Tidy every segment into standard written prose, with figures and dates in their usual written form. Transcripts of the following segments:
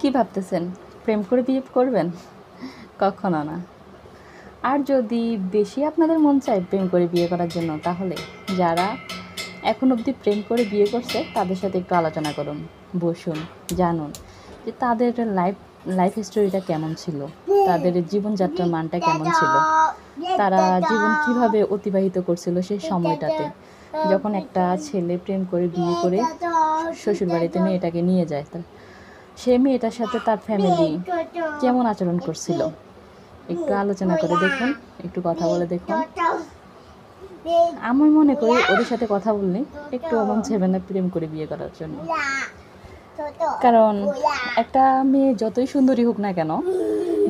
কি ভাবতেছেন? প্রেম করে বিয়ে করবেন? কখনো না। আর যদি বেশি আপনাদের মন চায় প্রেম করে বিয়ে করার জন্য, তাহলে যারা এখন অবধি প্রেম করে বিয়ে করছে তাদের সাথে একটু আলোচনা করুন, বসুন, জানুন যে তাদের লাইফ স্টোরিটা কেমন ছিল, তাদের জীবনযাত্রার মানটা কেমন ছিল, তারা জীবন কিভাবে অতিবাহিত করছিল সেই সময়টাতে, যখন একটা ছেলে প্রেম করে বিয়ে করে শ্বশুরবাড়িতে মেয়েটাকে নিয়ে যায়। সে মেয়েটার সাথে তার ফ্যামিলি কেমন আচরণ করছিল, একটু আলোচনা করে দেখুন, একটু কথা বলে দেখুন। আমি মনে করি ওদের সাথে কথা বললে একটু মন চাইবে না প্রেম করে বিয়ে করার জন্য। কারণ একটা মেয়ে যতই সুন্দরী হোক না কেন,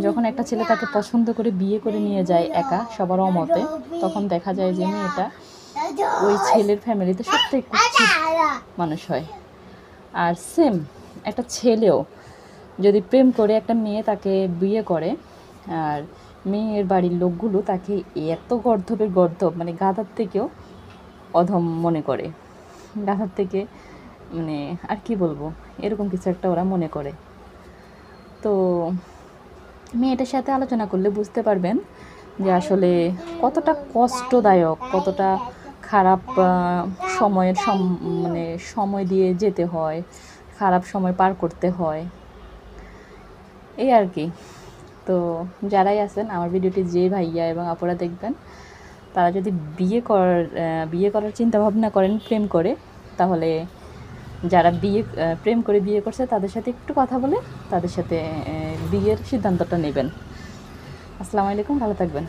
যখন একটা ছেলে তাকে পছন্দ করে বিয়ে করে নিয়ে যায় একা সবার অমতে, তখন দেখা যায় যে মেয়েটা ওই ছেলের ফ্যামিলিতে সবথেকে কুৎসিত মানুষ হয়। আর সেম একটা ছেলেও যদি প্রেম করে একটা মেয়ে তাকে বিয়ে করে, আর মেয়ের বাড়ির লোকগুলো তাকে এত গর্ধবের গর্ধব, মানে গাধার থেকেও অধম মনে করে, গাধার থেকে মানে আর কি বলবো, এরকম কিছু একটা ওরা মনে করে। তো মেয়েটার সাথে আলোচনা করলে বুঝতে পারবেন যে আসলে কতটা কষ্টদায়ক, কতটা খারাপ মানে সময় দিয়ে যেতে হয়, খারাপ সময় পার করতে হয়, এই আর কি। তো যারাই আছেন আমার ভিডিওটি, যে ভাইয়া এবং আপুরা দেখবেন, তারা যদি বিয়ে করার চিন্তা ভাবনা করেন প্রেম করে, তাহলে যারা প্রেম করে বিয়ে করছে তাদের সাথে একটু কথা বলে তাদের সাথে বিয়ের সিদ্ধান্তটা নেবেন। আসসালামু আলাইকুম, ভালো থাকবেন।